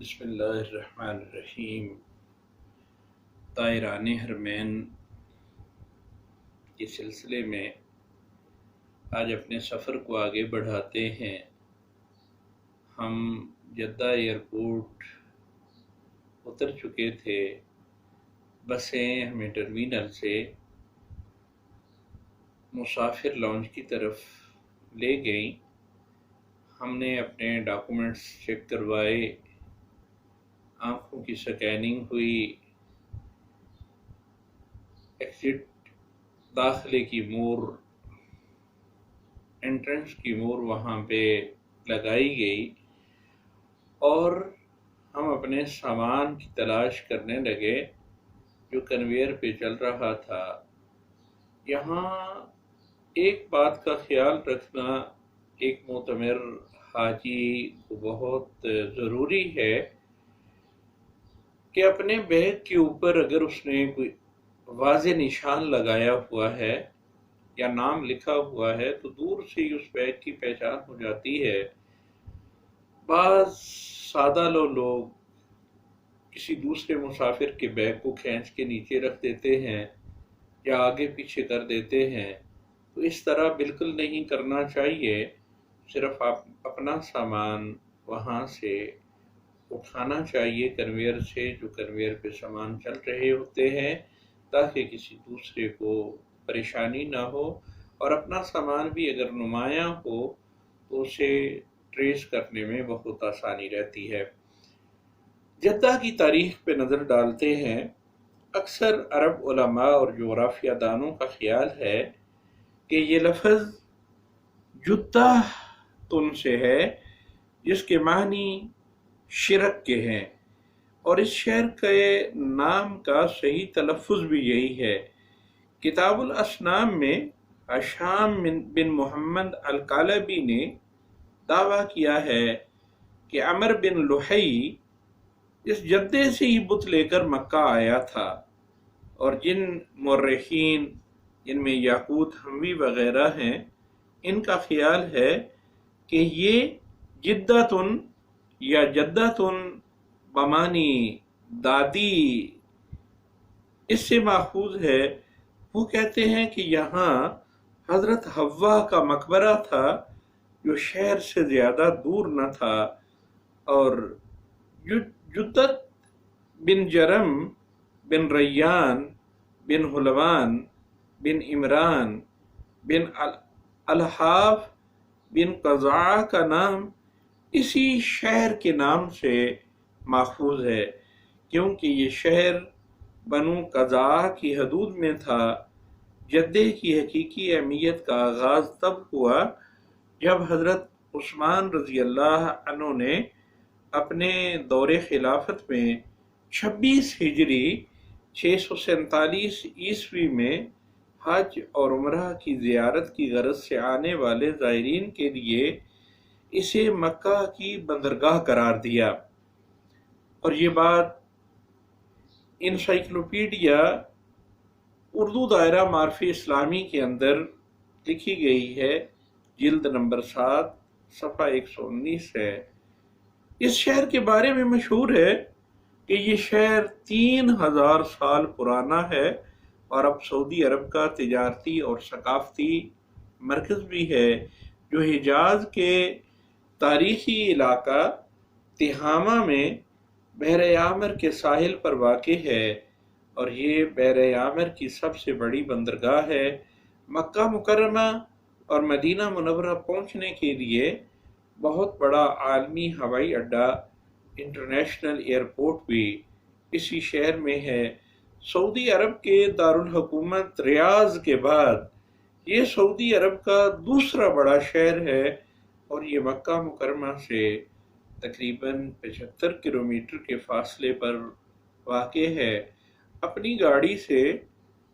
بسم اللہ الرحمن الرحیم۔ طائران حرمین کے سلسلے میں آج اپنے سفر کو آگے بڑھاتے ہیں۔ ہم جدہ ایئرپورٹ اتر چکے تھے، بسیں ہمیں ٹرمینل سے مسافر لاؤنج کی طرف لے گئیں۔ ہم نے اپنے ڈاکومنٹس چیک کروائے، آنکھوں کی سکیننگ ہوئی، ایگزٹ داخلے کی مور، انٹرنس کی مور وہاں پہ لگائی گئی اور ہم اپنے سامان کی تلاش کرنے لگے جو کنویئر پہ چل رہا تھا۔ یہاں ایک بات کا خیال رکھنا ایک معتمر حاجی کو بہت ضروری ہے کہ اپنے بیگ کے اوپر اگر اس نے کوئی واضح نشان لگایا ہوا ہے یا نام لکھا ہوا ہے تو دور سے ہی اس بیگ کی پہچان ہو جاتی ہے۔ بعض سادہ لوگ کسی دوسرے مسافر کے بیگ کو کھینچ کے نیچے رکھ دیتے ہیں یا آگے پیچھے کر دیتے ہیں، تو اس طرح بالکل نہیں کرنا چاہیے۔ صرف اپنا سامان وہاں سے اٹھانا چاہیے کنویئر سے، جو کنویئر پہ سامان چل رہے ہوتے ہیں، تاکہ کسی دوسرے کو پریشانی نہ ہو، اور اپنا سامان بھی اگر نمایاں ہو تو اسے ٹریس کرنے میں بہت آسانی رہتی ہے۔ جدہ کی تاریخ پہ نظر ڈالتے ہیں۔ اکثر عرب علماء اور جغرافیہ دانوں کا خیال ہے کہ یہ لفظ جدہ تن سے ہے، جس کے معنی شرک کے ہیں، اور اس شہر کے نام کا صحیح تلفظ بھی یہی ہے۔ کتاب الاسنام میں ہشام بن محمد الکالبی نے دعویٰ کیا ہے کہ عمر بن لحی اس جدے سے ہی بت لے کر مکہ آیا تھا، اور جن مورخین جن میں یاقوت حموی وغیرہ ہیں، ان کا خیال ہے کہ یہ جدتن یا جدتن بمانی دادی اس سے ماخوذ ہے۔ وہ کہتے ہیں کہ یہاں حضرت حوا کا مقبرہ تھا جو شہر سے زیادہ دور نہ تھا، اور جدت بن جرم بن ریان بن حلوان بن عمران بن الحاف بن قزعہ کا نام اسی شہر کے نام سے ماخوذ ہے، کیونکہ یہ شہر بنو قزعہ کی حدود میں تھا۔ جدے کی حقیقی اہمیت کا آغاز تب ہوا جب حضرت عثمان رضی اللہ عنہ نے اپنے دور خلافت میں 26 ہجری 647 عیسوی میں حج اور عمرہ کی زیارت کی غرض سے آنے والے زائرین کے لیے اسے مکہ کی بندرگاہ قرار دیا، اور یہ بات انسائکلوپیڈیا اردو دائرہ معارف اسلامی کے اندر لکھی گئی ہے، جلد نمبر 7 صفحہ 119 ہے۔ اس شہر کے بارے میں مشہور ہے کہ یہ شہر 3000 سال پرانا ہے اور اب سعودی عرب کا تجارتی اور ثقافتی مرکز بھی ہے، جو حجاز کے تاریخی علاقہ تہامہ میں بحر عامر کے ساحل پر واقع ہے، اور یہ بحر عامر کی سب سے بڑی بندرگاہ ہے۔ مکہ مکرمہ اور مدینہ منورہ پہنچنے کے لیے بہت بڑا عالمی ہوائی اڈہ انٹرنیشنل ایئرپورٹ بھی اسی شہر میں ہے۔ سعودی عرب کے دارالحکومت ریاض کے بعد یہ سعودی عرب کا دوسرا بڑا شہر ہے، اور یہ مکہ مکرمہ سے تقریباً 75 کلومیٹر کے فاصلے پر واقع ہے۔ اپنی گاڑی سے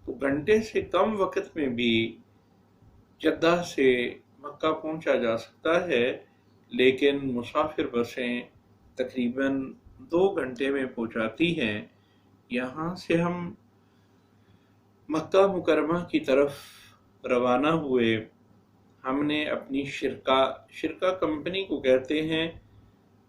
تو گھنٹے سے کم وقت میں بھی جدہ سے مکہ پہنچا جا سکتا ہے، لیکن مسافر بسیں تقریباً 2 گھنٹے میں پہنچاتی ہیں۔ یہاں سے ہم مکہ مکرمہ کی طرف روانہ ہوئے۔ ہم نے اپنی شرکا کمپنی کو کہتے ہیں